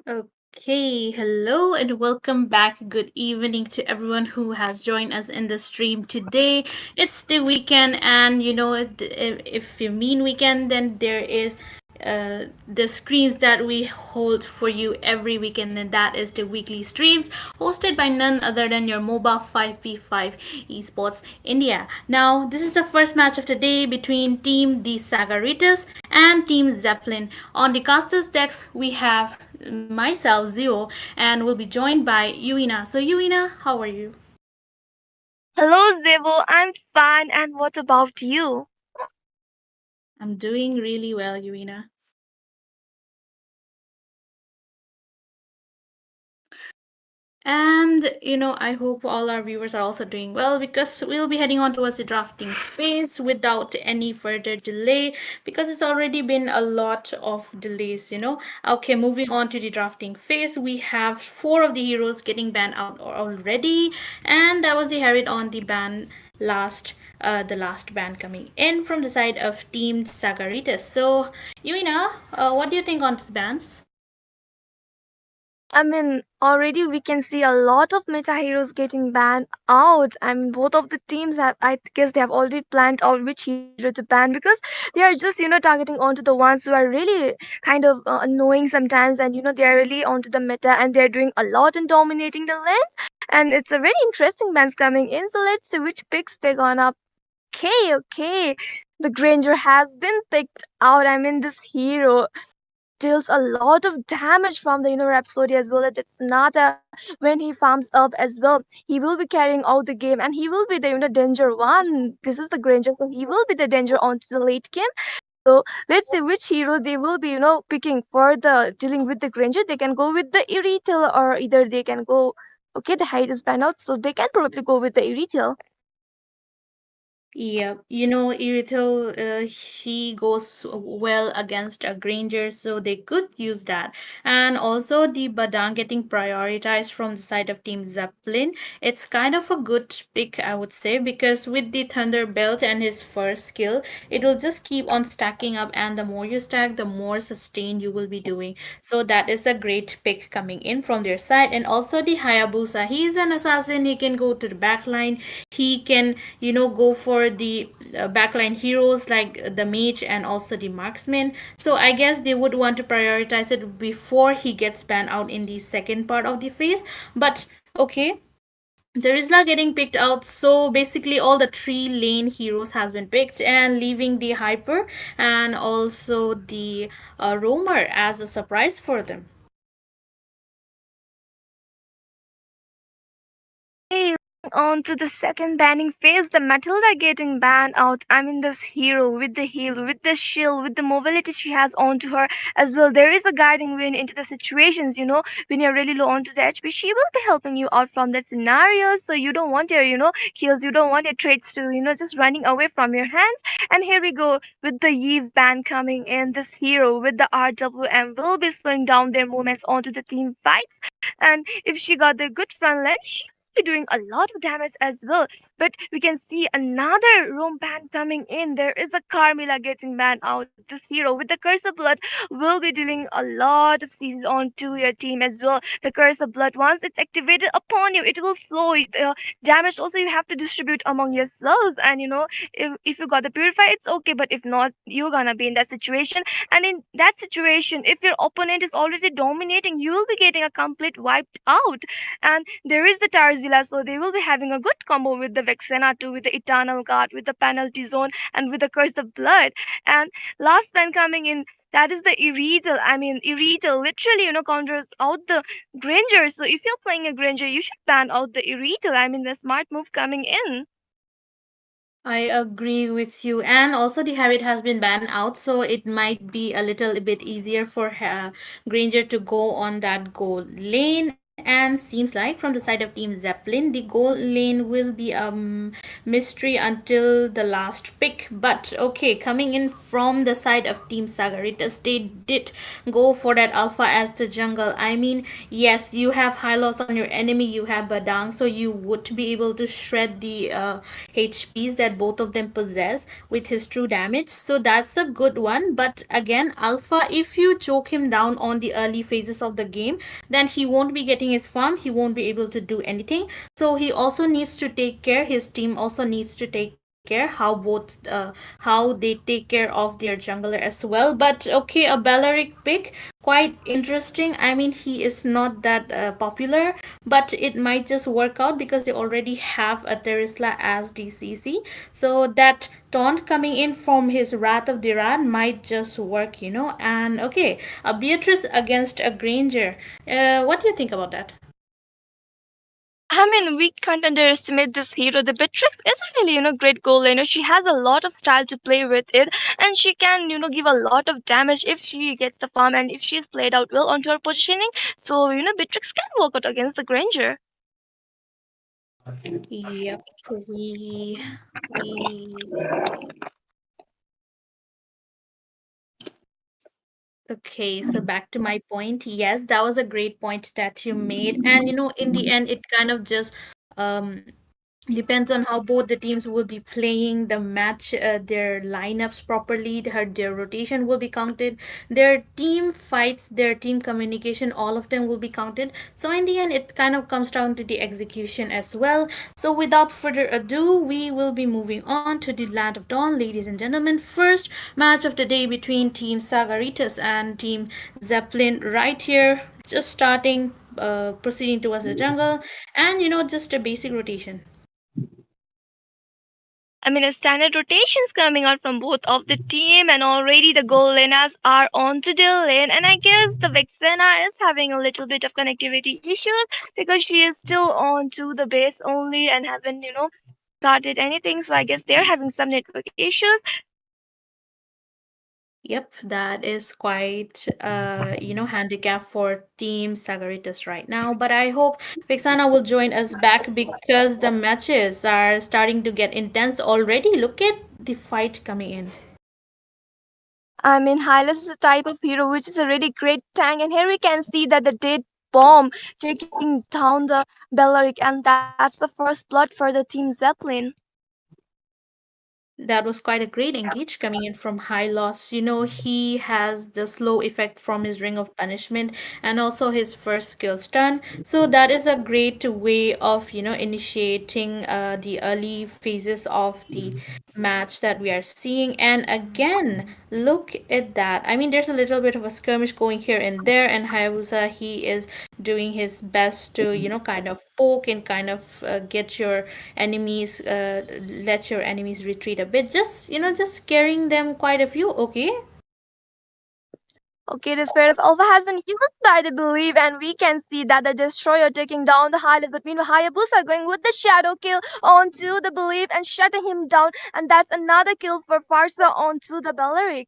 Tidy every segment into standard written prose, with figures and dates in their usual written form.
Okay, hello and welcome back. Good evening to everyone who has joined us in the stream today. It's the weekend, and if you mean weekend, then there is the streams that we hold for you every weekend, and that is the weekly streams hosted by none other than your MOBA 5v5 Esports India. Now, this is the first match of the day between Team the Sagaritas and Team Zeppelin. On the casters decks, we have myself, Zero, and will be joined by Yuina. So, Yuina, how are you? Hello, Zevo. I'm fine. And what about you? I'm doing really well, Yuina. And I hope all our viewers are also doing well because we'll be heading on towards the drafting phase without any further delay because it's already been a lot of delays. Okay, moving on to the drafting phase, we have four of the heroes getting banned out already, and that was the Harriet on the ban last. The last ban coming in from the side of Team Sagaritas. So, what do you think on these bans? Already we can see a lot of meta heroes getting banned out. Both of the teams have, I guess, they have already planned out which hero to ban because they are just, targeting onto the ones who are really kind of annoying sometimes, and they are really onto the meta and they're doing a lot and dominating the lanes. And it's a very interesting bans coming in. So let's see which picks they're gonna. Okay. The Granger has been picked out. This hero deals a lot of damage from the Rhapsody as well. That it's not a when he farms up as well, he will be carrying out the game and he will be the danger one. This is the Granger, so he will be the danger onto the late game. So let's see which hero they will be picking for the dealing with the Granger. They can go with the Irithel, or either they can go, okay, the height is banned out, so they can probably go with the Irithel. Yeah, Irithel, she goes well against a Granger, so they could use that. And also the Badang getting prioritized from the side of Team Zeppelin. It's kind of a good pick, I would say, because with the Thunder Belt and his first skill, it will just keep on stacking up, and the more you stack, the more sustain you will be doing. So that is a great pick coming in from their side. And also the Hayabusa, he is an assassin, he can go to the back line, he can go for the backline heroes like the mage and also the marksman. So I guess they would want to prioritize it before he gets banned out in the second part of the phase. But okay, there is not getting picked out, so basically all the three lane heroes has been picked and leaving the hyper and also the roamer as a surprise for them. Okay, on to the second banning phase, the Matilda getting banned out. This hero with the heal, with the shield, with the mobility she has onto her as well. There is a guiding wind into the situations, when you're really low onto the HP. She will be helping you out from that scenario. So you don't want your, heals, you don't want your traits to, just running away from your hands. And here we go with the Eve ban coming in. This hero with the RWM will be slowing down their movements onto the team fights. And if she got the good front line, be doing a lot of damage as well. But we can see another roam ban coming in. There is a Carmilla getting banned out. This hero with the Curse of Blood will be dealing a lot of seasons onto your team as well. The Curse of Blood, once it's activated upon you, it will flow. Damage also you have to distribute among yourselves. And if you got the Purify, it's okay. But if not, you're gonna be in that situation. And in that situation, if your opponent is already dominating, you will be getting a complete wiped out. And there is the Tarzilla, so they will be having a good combo with the Vexena too, with the Eternal Guard, with the Penalty Zone, and with the Curse of Blood. And last man coming in, that is the Irithel. Irithel literally, counters out the Granger. So if you're playing a Granger, you should ban out the Irithel. The smart move coming in. I agree with you. And also the Harriet has been banned out, so it might be a little bit easier for Granger to go on that goal lane. And seems like from the side of Team Zeppelin, the goal lane will be mystery until the last pick. But okay, coming in from the side of Team Sagaritas, they did go for that Alpha as the jungle. I mean, yes, you have high loss on your enemy, you have Badang, so you would be able to shred the HPs that both of them possess with his true damage. So that's a good one. But again, Alpha, if you choke him down on the early phases of the game, then he won't be getting his farm, he won't be able to do anything. So he also needs to take care, his team also needs to take care how they take care of their jungler as well. But okay, a Balearic pick, quite interesting. I mean, he is not that popular, but it might just work out because they already have a Terisla as DCC. So that taunt coming in from his Wrath of Diran might just work. And okay, a Beatrice against a Granger. What do you think about that? I mean, we can't underestimate this hero. The Beatrix is a really, great goal laner. She has a lot of style to play with it, and she can, give a lot of damage if she gets the farm and if she's played out well onto her positioning. So, Beatrix can work out against the Granger. Yep, we okay, so back to my point. Yes, that was a great point that you made. And in the end, it kind of just um depends on how both the teams will be playing the match, their lineups properly, their rotation will be counted, their team fights, their team communication, all of them will be counted. So in the end, it kind of comes down to the execution as well. So without further ado, we will be moving on to the Land of Dawn, ladies and gentlemen. First match of the day between Team Sagaritas and Team Zeppelin right here, just starting, proceeding towards the jungle, and just a basic rotation. I mean, a standard rotations coming out from both of the team, and already the goal laners are on to their lane. And I guess the Vexena is having a little bit of connectivity issues because she is still on to the base only and haven't, started anything. So I guess they're having some network issues. Yep, that is quite handicap for Team Sagaritas right now. But I hope Vixana will join us back because the matches are starting to get intense already. Look at the fight coming in. I mean, Hylas is a type of hero which is a really great tank, and here we can see that the dead bomb taking down the Bellaric, and that's the first blood for the team Zeppelin. That was quite a great engage coming in from High Loss. He has the slow effect from his Ring of Punishment and also his first skill stun. So that is a great way of, initiating the early phases of the match that we are seeing. And again, look at that. I mean, there's a little bit of a skirmish going here and there, and Hayabusa, he is doing his best to, kind of poke and kind of get your enemies, let your enemies retreat a bit. Just scaring them quite a few, okay? Okay, the spirit of Alpha has been used by the belief, and we can see that the destroyer taking down the Hylas, but meanwhile Hayabusa going with the shadow kill onto the belief and shutting him down, and that's another kill for Farsa onto the Bellaric.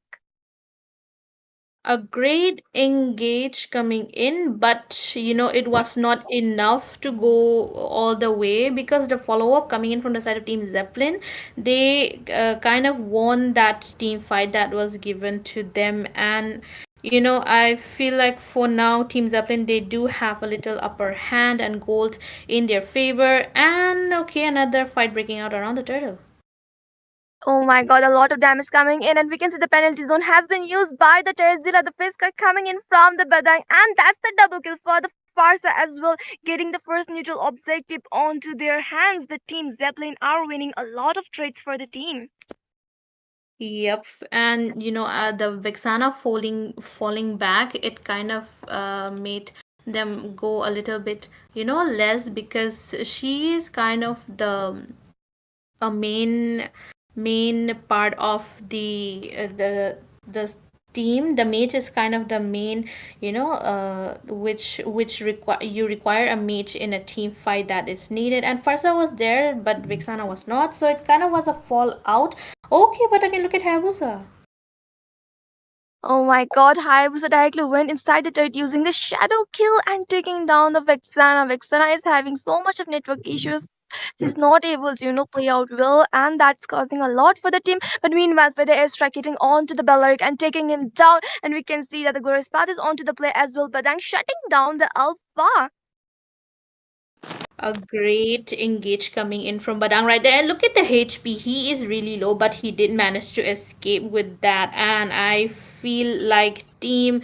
A great engage coming in, but it was not enough to go all the way because the follow-up coming in from the side of Team Zeppelin, they kind of won that team fight that was given to them. And I feel like for now Team Zeppelin, they do have a little upper hand and gold in their favor. And okay, another fight breaking out around the turtle. Oh my god, a lot of damage coming in, and we can see the penalty zone has been used by the Terzila, the face crack coming in from the Badang, and that's the double kill for the Farsa as well, getting the first neutral objective onto their hands. The team Zeppelin are winning a lot of trades for the team. Yep, and the Vexana falling back, it kind of made them go a little bit, less because she is kind of a main part of the team. The mage is kind of the main, which require you require a mage in a team fight that is needed. And Farsa was there, but Vixana was not, so it kind of was a fallout. Okay, but again, look at Hayabusa. Oh my god, Hayabusa directly went inside the turret using the shadow kill and taking down the Vexana. Vexana is having so much of network issues. She's not able to, play out well, and that's causing a lot for the team. But meanwhile, Fede is getting onto the Bellaric and taking him down, and we can see that the Glorious Path is onto the play as well. Badang shutting down the Alpha. A great engage coming in from Badang right there. And look at the HP. He is really low, but he did manage to escape with that. And I feel like Team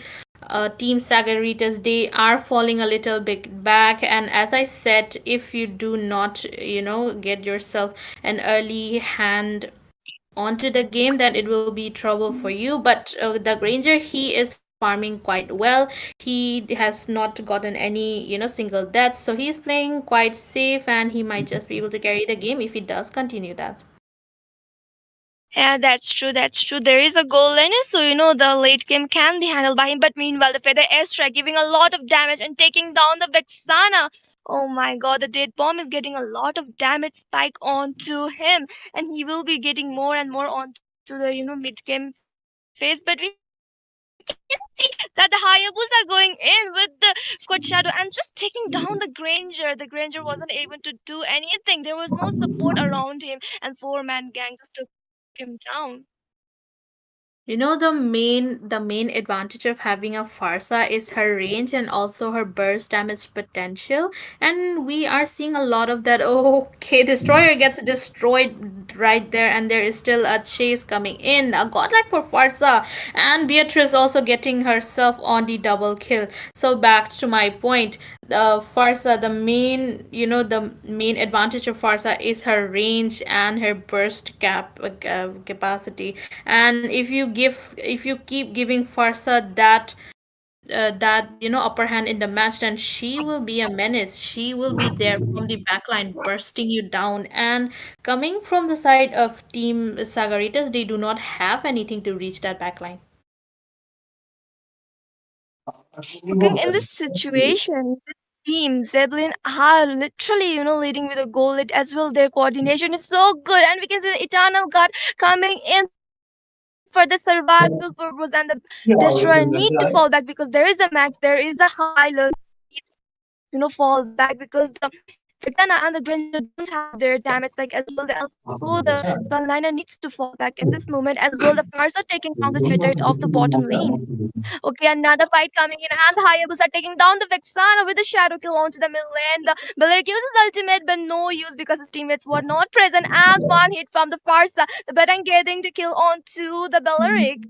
Sagaritas, they are falling a little bit back. And as I said, if you do not, get yourself an early hand onto the game, then it will be trouble for you. But the Granger, he is farming quite well. He has not gotten any single death, so he's playing quite safe, and he might just be able to carry the game if he does continue that. Yeah, that's true. That's true. There is a goal line, so the late game can be handled by him. But meanwhile, the Feather airstrike giving a lot of damage and taking down the Vexana. Oh my god, the dead bomb is getting a lot of damage spike onto him, and he will be getting more and more onto the mid game phase. But we can see that the Hayabus are going in with the Squad Shadow and just taking down the Granger. The Granger wasn't able to do anything. There was no support around him, and four-man gang just took him down. The main advantage of having a Farsa is her range and also her burst damage potential. And we are seeing a lot of that. Oh, okay, Destroyer gets destroyed right there, and there is still a chase coming in. A godlike for Farsa. And Beatrice also getting herself on the double kill. So back to my point. Farsa, the main advantage of Farsa is her range and her burst capacity. And if you keep giving Farsa that upper hand in the match, then she will be a menace. She will be there from the backline bursting you down. And coming from the side of Team Sagaritas, they do not have anything to reach that backline. Looking in this situation, this team, Zeppelin are literally, leading with a goal lead as well. Their coordination is so good, and we can see the Eternal God coming in for the survival purpose, and the Destroyer need to fall back because there is a max, there is a high load fall back because the Vexana and the Granger don't have their damage spike as well. Also, the frontliner needs to fall back in this moment as well. The Fars are taking down the Twitter of the bottom lane. Okay, another fight coming in, and the Hayabusa taking down the Vexana with the Shadow Kill onto the middle lane. The Bellaric uses ultimate, but no use because his teammates were not present. And one hit from the Farsa. The Bedang getting the kill onto the Bellaric.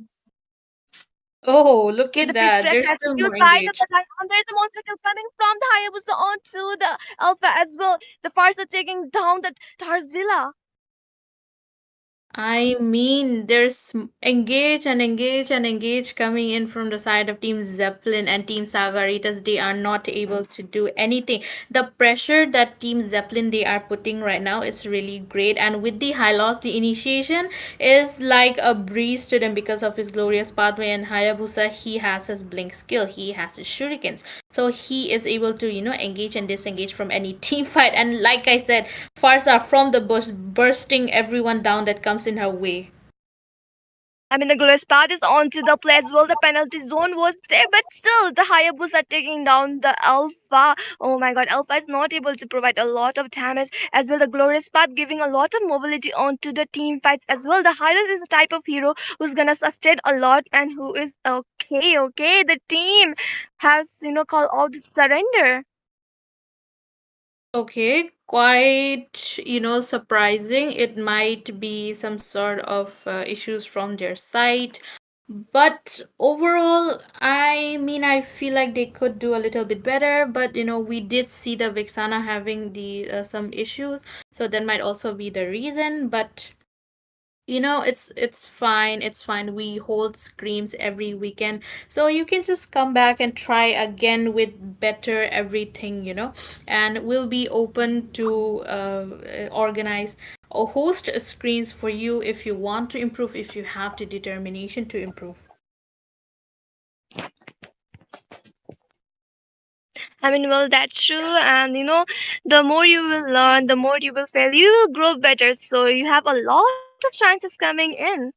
Oh, look The at Pit that. Prep They're has still killed more by the engaged. Bedang. And there's a monster kill coming from the Hayabusa onto the Alpha as well. The Farsa taking down the Tarzilla. I mean, there's engage and engage and engage coming in from the side of Team Zeppelin and Team Sagaritas. They are not able to do anything. The pressure that Team Zeppelin they are putting right now is really great. And with the high loss, the initiation is like a breeze to them because of his glorious pathway. And Hayabusa, he has his blink skill. He has his shurikens. So he is able to, engage and disengage from any team fight. And like I said, Farsa from the bush bursting everyone down that comes in her way. I mean, the glorious path is onto the play as well. The penalty zone was there, but still, the Hayabus are taking down the Alpha. Oh my god, Alpha is not able to provide a lot of damage as well. The glorious path giving a lot of mobility onto the team fights as well. The Hylos is a type of hero who's gonna sustain a lot and who is okay, okay. The team has, called out surrender. Okay, quite, surprising. It might be some sort of issues from their side. But overall, I mean, I feel like they could do a little bit better. But, we did see the Vixana having the some issues. So that might also be the reason. But it's fine, it's fine. We hold screams every weekend, so you can just come back and try again with better everything, and we'll be open to organize or host screens for you if you want to improve, if you have the determination to improve. I mean, well, that's true. And the more you will learn, the more you will fail, you will grow better. So you have a lot of chances coming in.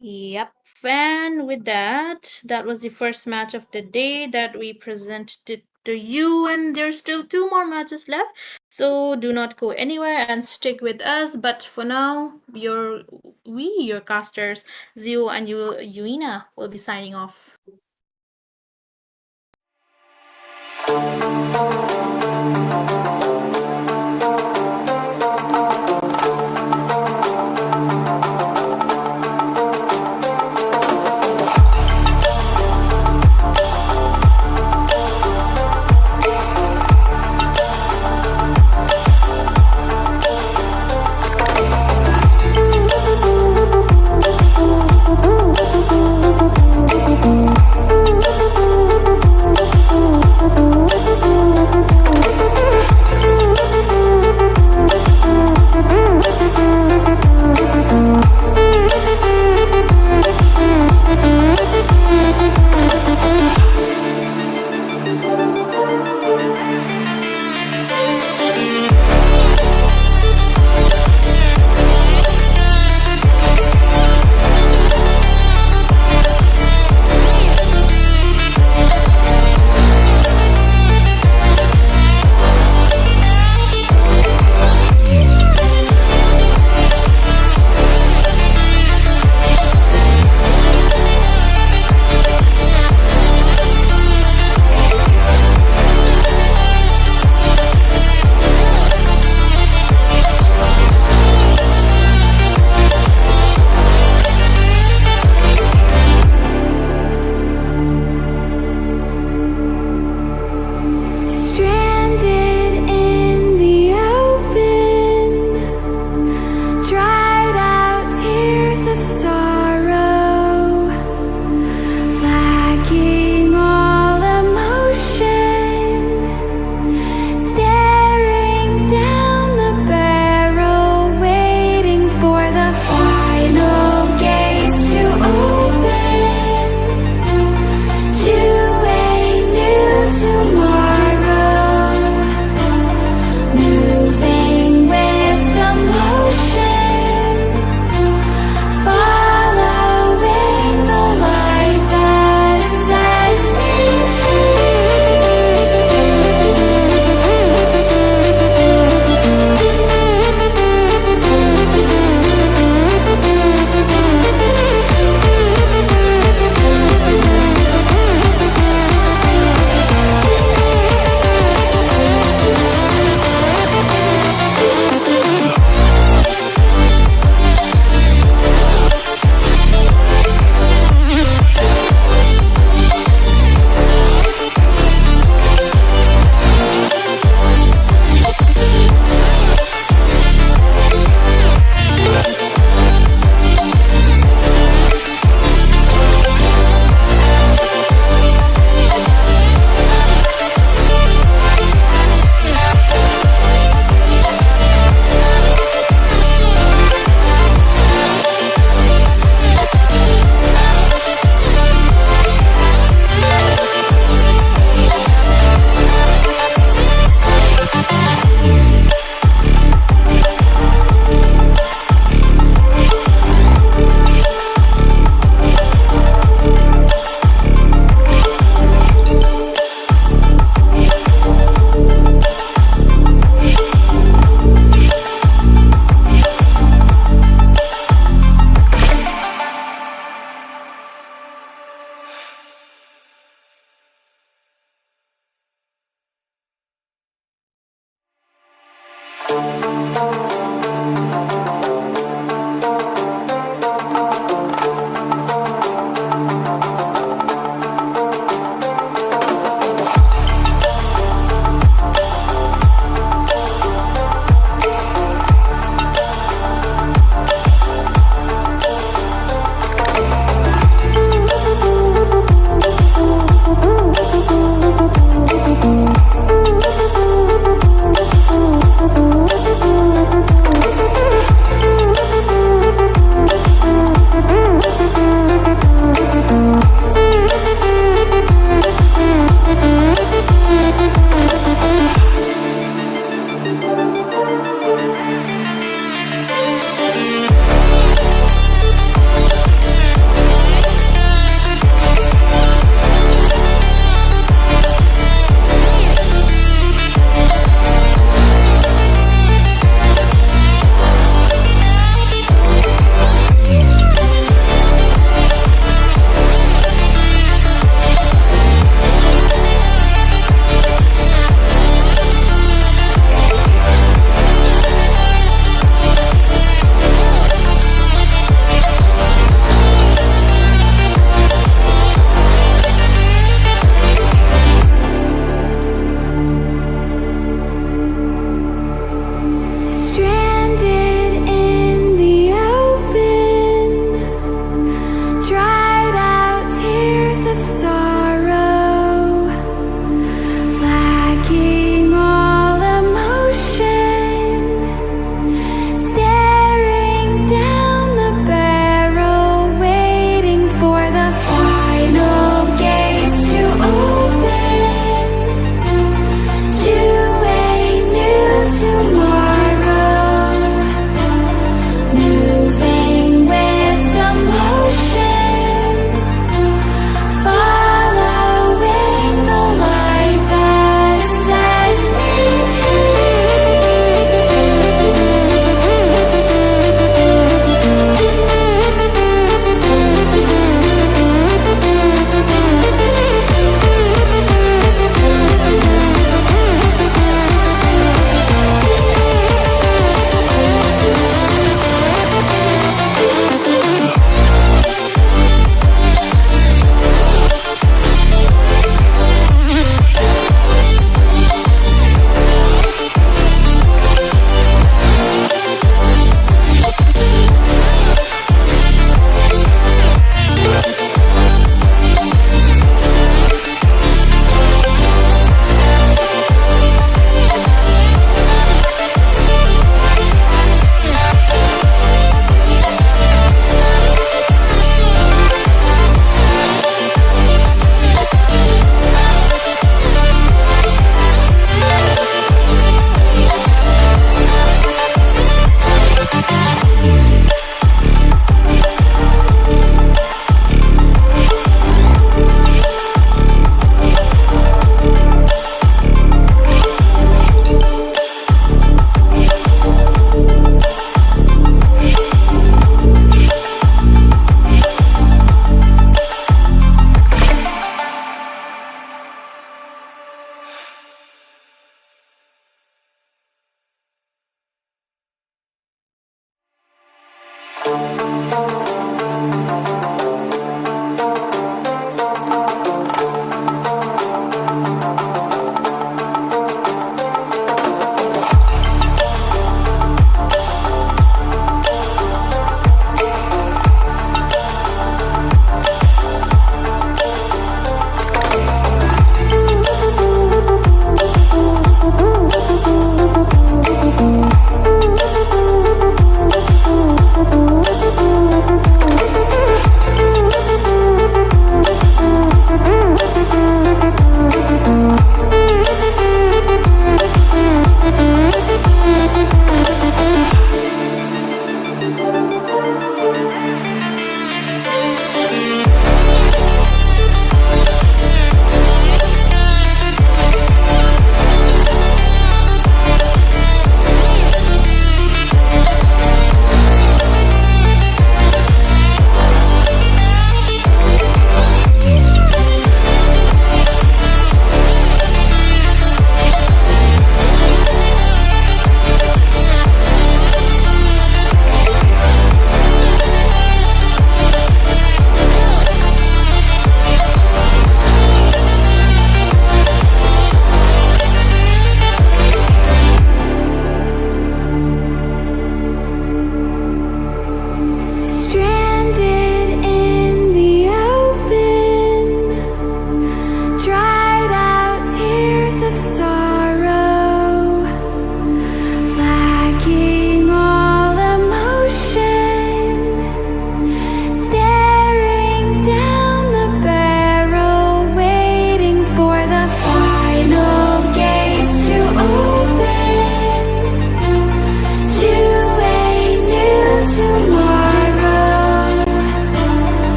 Yep. And with that, that was the first match of the day that we presented to you, and there's still two more matches left. So do not go anywhere and stick with us. But for now, your casters, Zio and Yuina, will be signing off.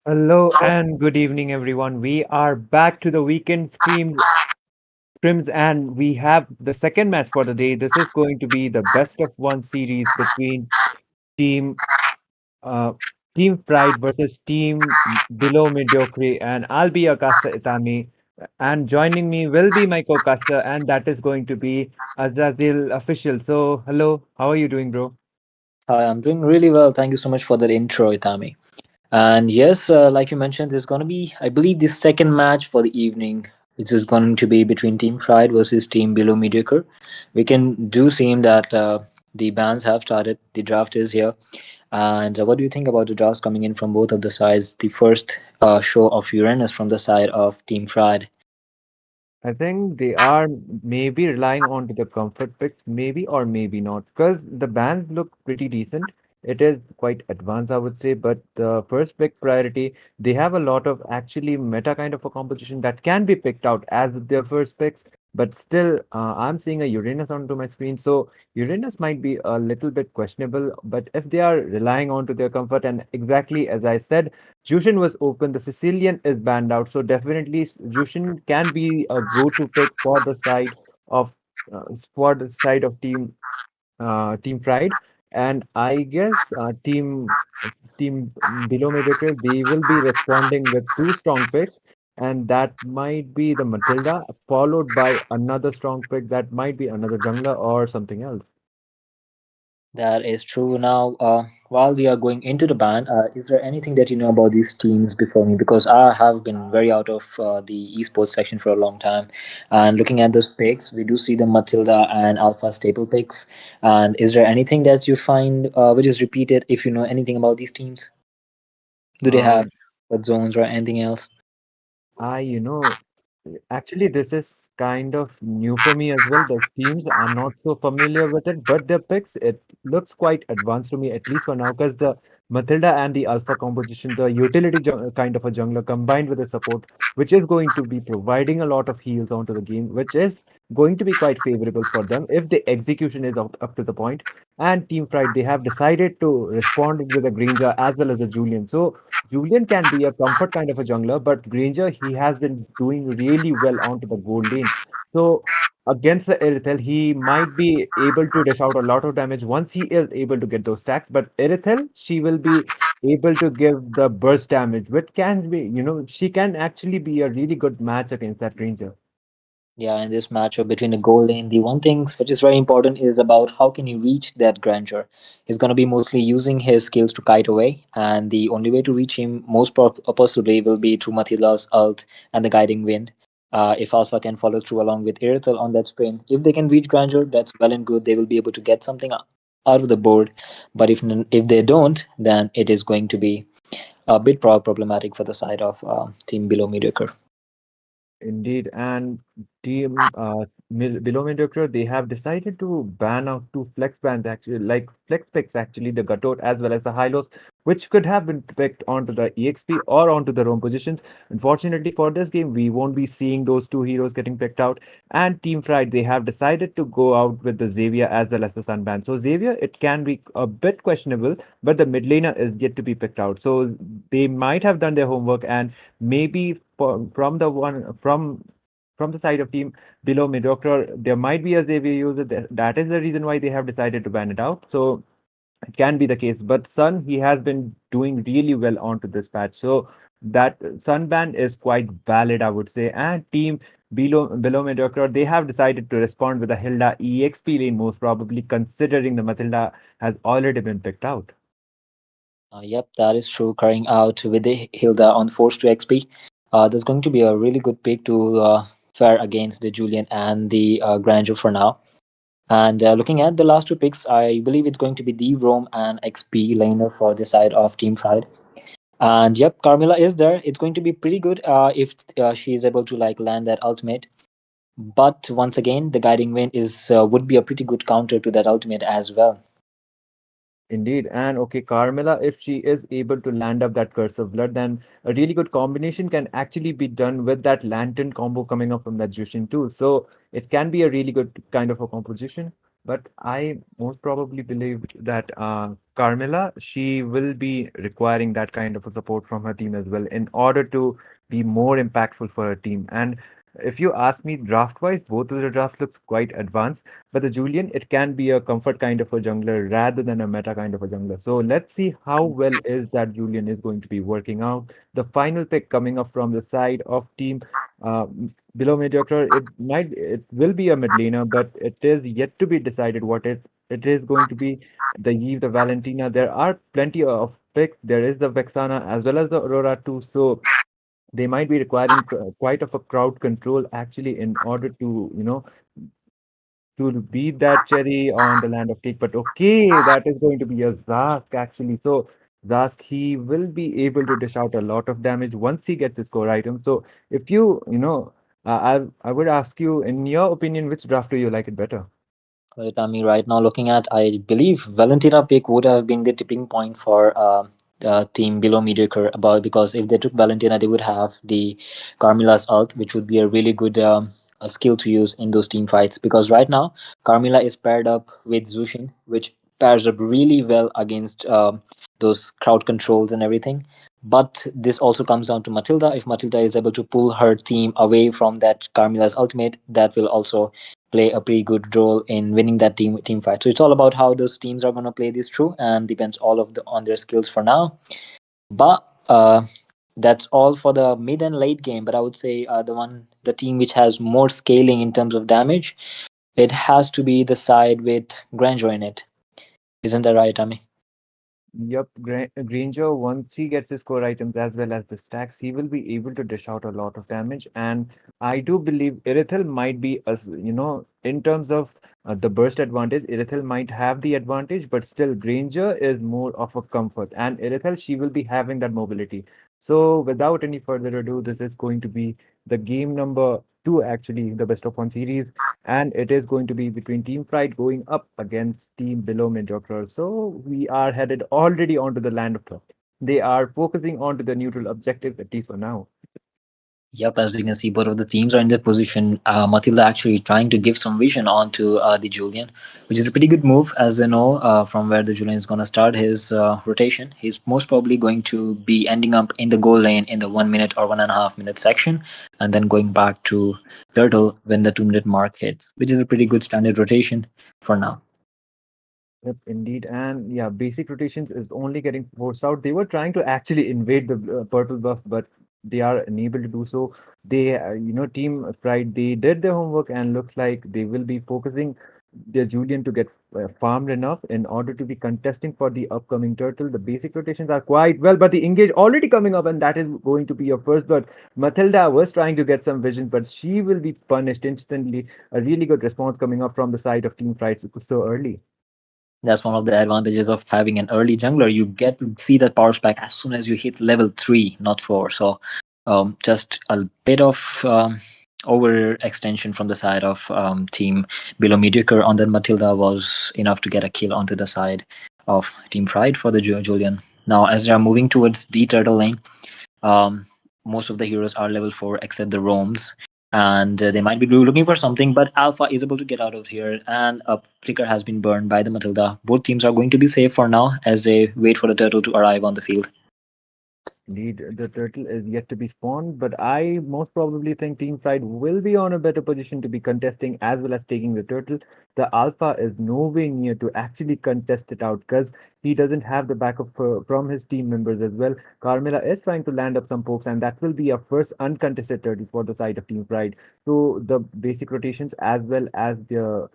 Hello and good evening, everyone. We are back to the weekend scrims, and we have the second match for the day. This is going to be the best of one series between team uh, Team Pride versus Team Below Mediocre, and I'll be Akasha Itami. And joining me will be my co-caster, and that is going to be Azazil official. So, hello, how are you doing, bro? Hi, I'm doing really well. Thank you so much for that intro, Itami. And yes, like you mentioned, there's going to be, I believe, the second match for the evening, which is going to be between Team Pride versus Team Below Mediocre. We can do seem that the bans have started. The draft is here. And what do you think about the drafts coming in from both of the sides? The first show of Uranus from the side of Team Pride. I think they are maybe relying on to the comfort picks, maybe or maybe not, because the bands look pretty decent. It is quite advanced, I would say, but the first pick priority, they have a lot of actually meta kind of a composition that can be picked out as their first picks. But still, I'm seeing a Uranus onto my screen, so Uranus might be a little bit questionable. But if they are relying on to their comfort, and exactly as I said, Jushin was open. The Sicilian is banned out, so definitely Jushin can be a go-to pick of for the side of Team Pride, and I guess Team Below Mediocre they will be responding with two strong picks, and that might be the Matilda, followed by another strong pick that might be another jungler or something else. That is true. Now, while we are going into the ban, is there anything that you know about these teams before me? Because I have been very out of the esports section for a long time. And looking at those picks, we do see the Matilda and Alpha staple picks. And is there anything that you find which is repeated if you know anything about these teams? Do they have Um, what zones or anything else? I, you know, Actually, this is kind of new for me as well. The teams, I'm not so familiar with it, but the picks, it looks quite advanced to me, at least for now, because the Matilda and the Alpha composition, the kind of a jungler combined with the support, which is going to be providing a lot of heals onto the game, which is going to be quite favorable for them if the execution is up to the point. And Team Pride, they have decided to respond with a Granger as well as a Julian. So Julian can be a comfort kind of a jungler, but Granger, he has been doing really well onto the gold lane. So against the Irithel, he might be able to dish out a lot of damage once he is able to get those stacks. But Irithel, she will be able to give the burst damage, which can be, she can actually be a really good match against that Ranger. Yeah, in this matchup between the goal lane, the one thing which is very important is about how can he reach that grandeur. He's going to be mostly using his skills to kite away, and the only way to reach him most possibly will be through Mathila's ult and the guiding wind. If Alpha can follow through along with Irithel on that sprint, if they can reach grandeur, that's well and good. They will be able to get something out of the board. But if they don't, then it is going to be a bit problematic for the side of Team Below Mediocre. Indeed, and team below mediocre, they have decided to ban out two flex bans actually, like flex picks actually, the Gatot as well as the Hylos, which could have been picked onto the EXP or onto the roam positions. Unfortunately for this game, we won't be seeing those two heroes getting picked out. And Team Fried, they have decided to go out with the Xavier as well as the Sunban. So Xavier, it can be a bit questionable, but the mid laner is yet to be picked out. So they might have done their homework and maybe from the side of team below mediocre, there might be a Xavier user. That is the reason why they have decided to ban it out. So it can be the case. But Sun, he has been doing really well onto this patch. So that Sun ban is quite valid, I would say. And team below mediocre, they have decided to respond with a Hilda EXP lane, most probably considering the Matilda has already been picked out. Yep, that is true. Carrying out with the Hilda on Force to XP. There's going to be a really good pick to fare against the Julian and the Grandeur for now. And looking at the last two picks, I believe it's going to be the Rome and XP laner for the side of Team Pride. And yep, Carmilla is there. It's going to be pretty good if she is able to like land that ultimate. But once again, the guiding wind is would be a pretty good counter to that ultimate as well. Indeed. And okay, Carmilla, if she is able to land up that Curse of Blood, then a really good combination can actually be done with that Lantern combo coming up from that Jushin too. So it can be a really good kind of a composition. But I most probably believe that Carmilla, she will be requiring that kind of a support from her team as well in order to be more impactful for her team. And if you ask me draft-wise, both of the drafts looks quite advanced, but the Julian, it can be a comfort kind of a jungler rather than a meta kind of a jungler. So let's see how well is that Julian is going to be working out. The final pick coming up from the side of team uh, below mediocre, it will be a mid laner, but it is yet to be decided what it is going to be. The Eve, the Valentina, there are plenty of picks. There is the Vexana as well as the Aurora too. So they might be requiring quite of a crowd control actually in order to, to beat that cherry on the land of cake. But okay, that is going to be a Zask actually. So Zask, he will be able to dish out a lot of damage once he gets his core item. So if I would ask you, in your opinion, which draft do you like it better? Right, I mean, right now looking at, I believe Valentina pick would have been the tipping point for team below mediocre about because if they took Valentina, they would have the Carmilla's ult, which would be a really good a skill to use in those team fights. Because right now, Carmilla is paired up with Zushin, which pairs up really well against those crowd controls and everything. But this also comes down to Matilda. If Matilda is able to pull her team away from that Carmilla's ultimate, that will also play a pretty good role in winning that team fight. So it's all about how those teams are going to play this through, and depends all of the on their skills for now. But that's all for the mid and late game. But I would say the team which has more scaling in terms of damage, it has to be the side with Granger in it. Isn't that right, Ami? Yep, Granger, once he gets his core items as well as the stacks, he will be able to dish out a lot of damage. And I do believe Irithel might be, in terms of the burst advantage, Irithel might have the advantage, but still Granger is more of a comfort. And Irithel, she will be having that mobility. So without any further ado, this is going to be the game number two, actually, the best of one series, and it is going to be between Team Pride going up against Team Below Mediocre. So we are headed already onto the land of Thought. They are focusing on to the neutral objective, at least for now. Yep, as we can see, both of the teams are in that position. Matilda actually trying to give some vision onto the Julian, which is a pretty good move, as they know from where the Julian is going to start his rotation. He's most probably going to be ending up in the goal lane in the 1 minute or 1.5 minute section, and then going back to Turtle when the 2 minute mark hits, which is a pretty good standard rotation for now. Yep, indeed. And yeah, basic rotations is only getting forced out. They were trying to actually invade the purple buff, but they are unable to do so. Team Pride, they did their homework and looks like they will be focusing their Julian to get farmed enough in order to be contesting for the upcoming turtle. The basic rotations are quite well, but the engage already coming up, and that is going to be your first. But Matilda was trying to get some vision, but she will be punished instantly. A really good response coming up from the side of Team Pride so early. That's one of the advantages of having an early jungler. You get to see that power spike as soon as you hit level 3, not 4. So just a bit of overextension from the side of team below mediocre on that Matilda was enough to get a kill onto the side of team Pride for the Julian. Now as they are moving towards the turtle lane, um, most of the heroes are level 4 except the roams, and they might be looking for something, but Alpha is able to get out of here, and a flicker has been burned by the Matilda. Both teams are going to be safe for now as they wait for the turtle to arrive on the field. Indeed, the turtle is yet to be spawned, but I most probably think Team Pride will be on a better position to be contesting as well as taking the turtle. The Alpha is nowhere near to actually contest it out because he doesn't have the backup from his team members as well. Carmilla is trying to land up some pokes, and that will be a first uncontested turtle for the side of Team Pride. So the basic rotations as well as their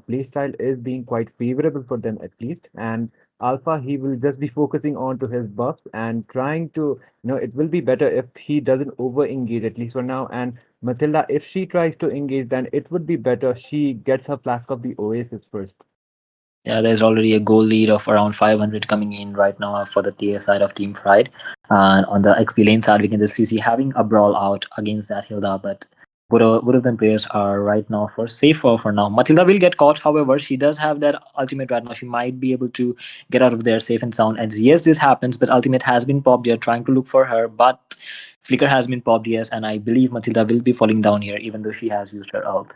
play style is being quite favorable for them at least, and Alpha, he will just be focusing on to his buffs and trying to, it will be better if he doesn't over engage at least for now. And Matilda, if she tries to engage, then it would be better she gets her flask of the Oasis first. Yeah, there's already a goal lead of around 500 coming in right now for the TS side of Team Pride. And on the XP lane side, we can just see having a brawl out against that Hilda, but both of them players are right now for safer for now. Matilda will get caught, however, she does have that ultimate right now. She might be able to get out of there safe and sound. And yes, this happens, but ultimate has been popped here, trying to look for her, but Flicker has been popped, yes, and I believe Matilda will be falling down here, even though she has used her ult.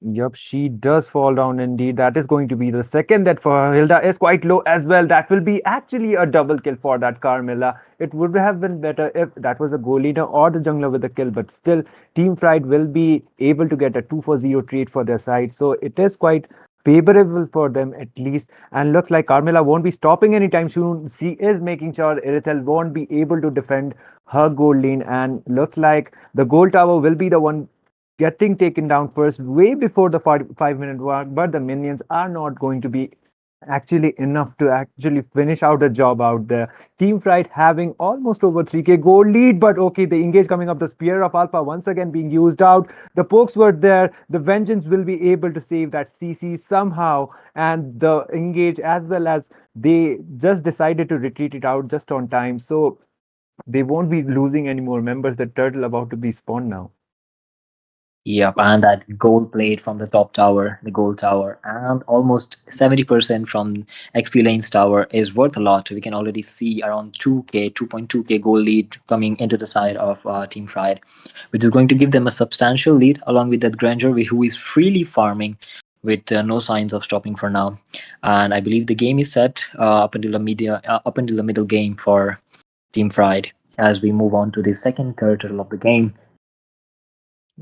Yup, she does fall down indeed. That is going to be the second that for Hilda is quite low as well. That will be actually a double kill for that Carmilla. It would have been better if that was a goal leader or the jungler with the kill, but still, Team Pride will be able to get a 2 for 0 trade for their side. So it is quite favorable for them at least. And looks like Carmilla won't be stopping anytime soon. She is making sure Irithel won't be able to defend her gold lane, and looks like the gold tower will be the one getting taken down first way before the 5 minute mark, but the minions are not going to be actually enough to actually finish out a job out there. Team Fright having almost over 3k goal lead, but okay, the engage coming up, the Spear of Alpha once again being used out. The pokes were there, the Vengeance will be able to save that CC somehow, and the engage as well as they just decided to retreat it out just on time. So they won't be losing any more members. The turtle about to be spawned now. Yep, and that gold plate from the top tower, the gold tower, and almost 70% from XP Lane's tower is worth a lot. We can already see around 2k, 2.2k gold lead coming into the side of Team Fried, which is going to give them a substantial lead along with that Granger who is freely farming with no signs of stopping for now. And I believe the game is set up until the middle game for Team Fried as we move on to the second turtle of the game.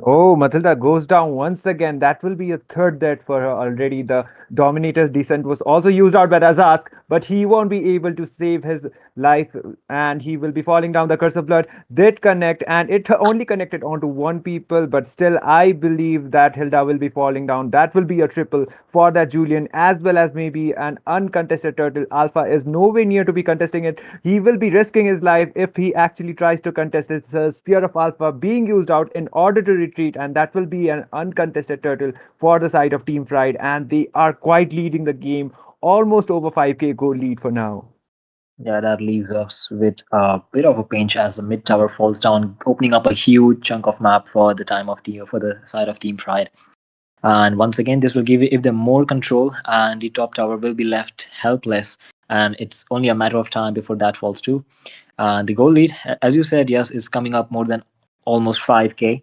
Oh, Matilda goes down once again. That will be a third death for her already. The Dominator's descent was also used out by Razask, but he won't be able to save his life and he will be falling down. The Curse of Blood did connect and it only connected onto one people, but still, I believe that Hilda will be falling down. That will be a triple for that Julian as well as maybe an uncontested turtle. Alpha is nowhere near to be contesting it. He will be risking his life if he actually tries to contest it. Spear of Alpha being used out in order to retreat, and that will be an uncontested turtle for the side of Team Pride, and they are quite leading the game, almost over 5k goal lead for now. Yeah, that leaves us with a bit of a pinch as the mid tower falls down, opening up a huge chunk of map for the time of for the side of Team Pride. And once again, this will give them more control, and the top tower will be left helpless. And it's only a matter of time before that falls too. The goal lead, as you said, yes, is coming up more than almost 5k.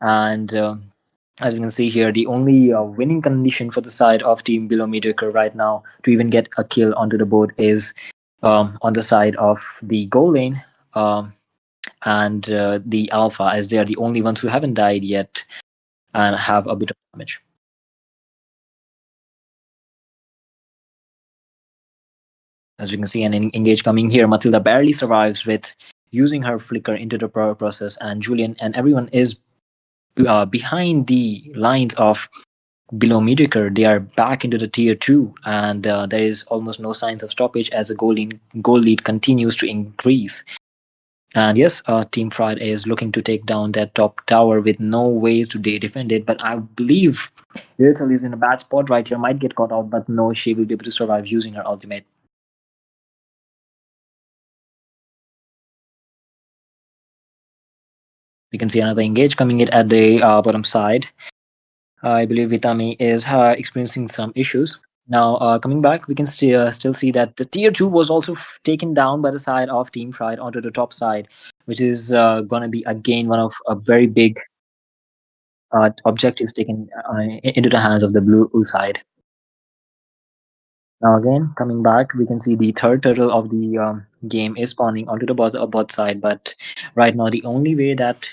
And as you can see here, the only winning condition for the side of Team Below Mediocre right now to even get a kill onto the board is on the side of the goal lane and the Alpha, as they are the only ones who haven't died yet and have a bit of damage. As you can see, an engage coming here. Matilda barely survives with using her flicker into the process, and Julian and everyone is behind the lines of below mediocre. They are back into the tier 2, and there is almost no signs of stoppage as the goal lead continues to increase. And yes, Team Fried is looking to take down that top tower with no ways to defend it. But I believe Irithel is in a bad spot right here, might get caught out, but no, she will be able to survive using her ultimate. We can see another engage coming in at the bottom side. I believe Vitami is experiencing some issues. Now, coming back, we can still see that the tier 2 was also taken down by the side of Team Fried onto the top side, which is going to be again one of a very big objectives taken into the hands of the blue side. Now, again, coming back, we can see the third turtle of the game is spawning onto the bot side, but right now, the only way that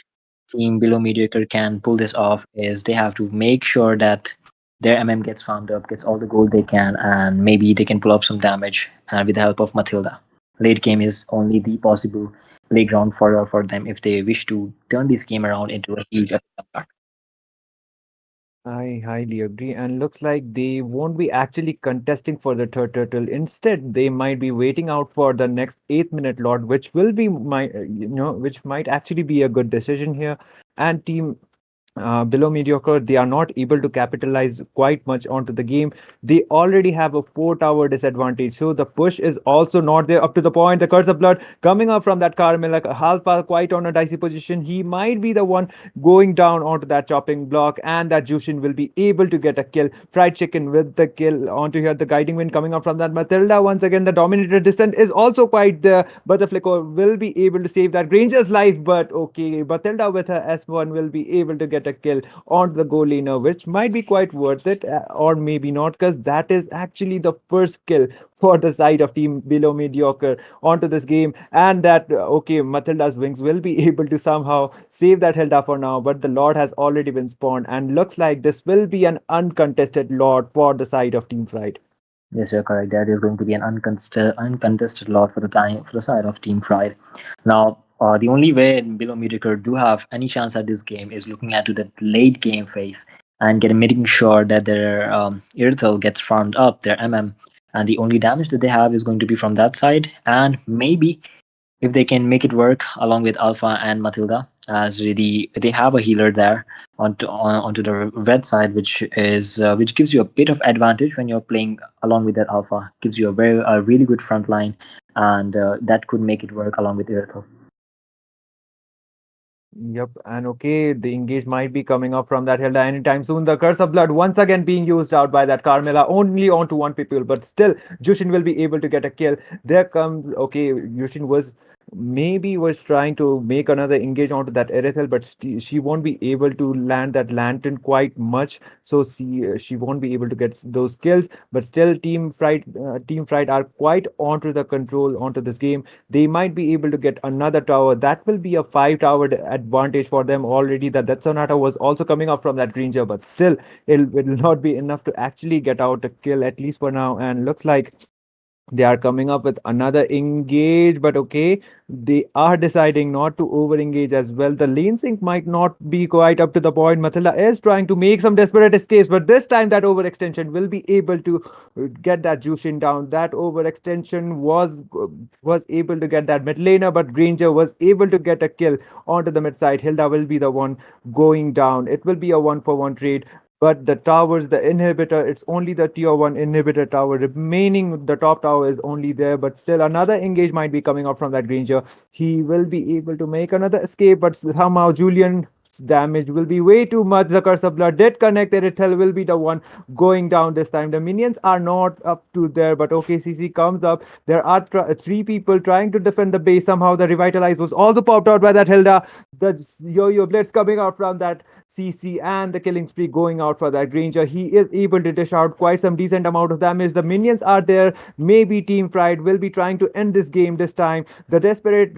Team Below Mediocre can pull this off is they have to make sure that their MM gets farmed up, gets all the gold they can, and maybe they can pull off some damage with the help of Matilda. Late game is only the possible playground for them if they wish to turn this game around into a huge comeback. I highly agree, and looks like they won't be actually contesting for the third turtle. Instead, they might be waiting out for the next 8 minute lot, which will be which might actually be a good decision here. And team below mediocre, they are not able to capitalize quite much onto the game. They already have a 4 tower disadvantage, so the push is also not there up to the point. The Curse of Blood coming up from that Carmel, like Halpa quite on a dicey position. He might be the one going down onto that chopping block, and that Jushin will be able to get a kill. Fried Chicken with the kill onto here. The Guiding Wind coming up from that Matilda. Once again, the Dominator Descent is also quite there, but the Flicker will be able to save that Granger's life. But okay, Matilda with her S1 will be able to get a kill on the goal laner, which might be quite worth it, or maybe not, because that is actually the first kill for the side of team below mediocre onto this game. And that, okay, Matilda's wings will be able to somehow save that Hilda for now, but the Lord has already been spawned, and looks like this will be an uncontested Lord for the side of Team Fright. Yes, you're correct. That is going to be an uncontested lot for the time for the side of Team Fried. Now, the only way Below Mediocre do have any chance at this game is looking at to the late game phase and making sure that their Irithel gets farmed up, their MM, and the only damage that they have is going to be from that side, and maybe if they can make it work along with Alpha and Matilda, as they have a healer there onto the red side, which gives you a bit of advantage when you're playing along with that Alpha. Gives you a really good front line, and that could make it work along with Irithel. Yep, and okay, the engage might be coming up from that Hilda anytime soon. The Curse of Blood once again being used out by that Carmilla, only onto one people, but still Jushin will be able to get a kill. There comes, okay, Jushin was trying to make another engage onto that Erethel, but she won't be able to land that lantern quite much, so she won't be able to get those kills. But still, Team Fright are quite onto the control onto this game. They might be able to get another tower. That will be a 5 tower advantage for them already. That Sonata was also coming up from that Granger, but still, it will not be enough to actually get out a kill, at least for now. And looks like they are coming up with another engage, but okay, they are deciding not to over engage as well. The lane sync might not be quite up to the point. Matilda is trying to make some desperate escapes, but this time that overextension will be able to get that Jushin down. That overextension was able to get that mid laner, but Granger was able to get a kill onto the mid side. Hilda will be the one going down. It will be a 1-for-1 trade, but the towers, the inhibitor, it's only the tier 1 inhibitor tower remaining. The top tower is only there, but still another engage might be coming up from that Granger. He will be able to make another escape, but somehow Julian's damage will be way too much. The Curse of Blood did connect. Erithel will be the one going down this time. The minions are not up to there, but okay, CC comes up. There are three people trying to defend the base. Somehow the Revitalize was also popped out by that Hilda. The Yo-Yo Blitz coming out from that CC, and the killing spree going out for that Granger. He is able to dish out quite some decent amount of damage. The minions are there. Maybe Team Pride will be trying to end this game this time. The desperate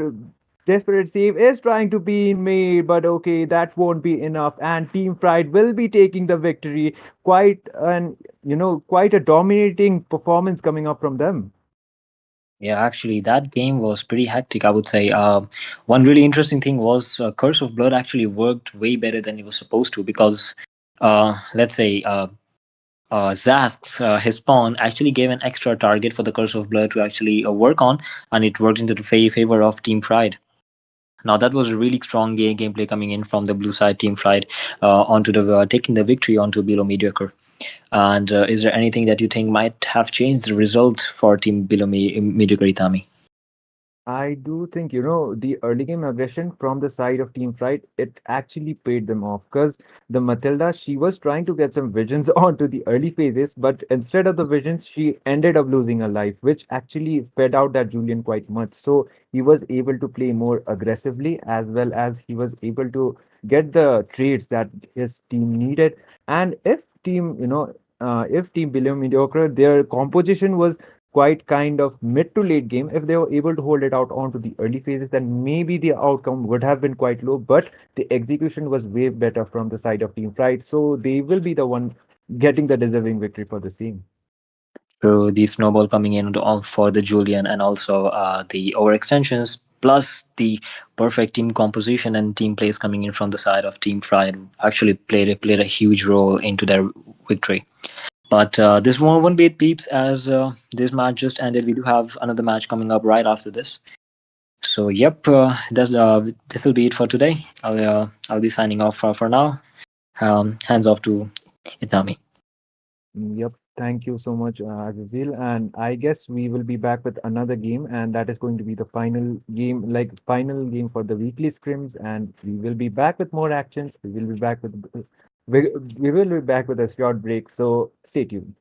save is trying to be made, but okay, that won't be enough. And Team Pride will be taking the victory. Quite a dominating performance coming up from them. Yeah, actually, that game was pretty hectic, I would say. One really interesting thing was Curse of Blood actually worked way better than it was supposed to because, let's say, Zask's his spawn actually gave an extra target for the Curse of Blood to actually work on, and it worked into the favor of Team Pride. Now that was a really strong gameplay coming in from the blue side Team Pride onto the taking the victory onto below mediocre. And is there anything that you think might have changed the result for Team below mediocre, Itami? I do think, the early game aggression from the side of Team Fright, it actually paid them off, because the Matilda, she was trying to get some visions onto the early phases, but instead of the visions, she ended up losing her life, which actually fed out that Julian quite much. So he was able to play more aggressively, as well as he was able to get the trades that his team needed. And if Team Below Mediocre, their composition was quite kind of mid to late game, if they were able to hold it out onto the early phases, then maybe the outcome would have been quite low. But the execution was way better from the side of Team Fright, so they will be the one getting the deserving victory for this team. So the snowball coming in for the Julian, and also the overextensions plus the perfect team composition and team plays coming in from the side of Team Fried actually played a huge role into their victory. But this one won't be it, peeps, as this match just ended. We do have another match coming up right after this. So, yep, this will be it for today. I'll be signing off for now. Hands off to Itami. Yep. Thank you so much, Azizil. And I guess we will be back with another game, and that is going to be the final game for the weekly scrims. And we will be back with more actions. We will be back with a short break. So stay tuned.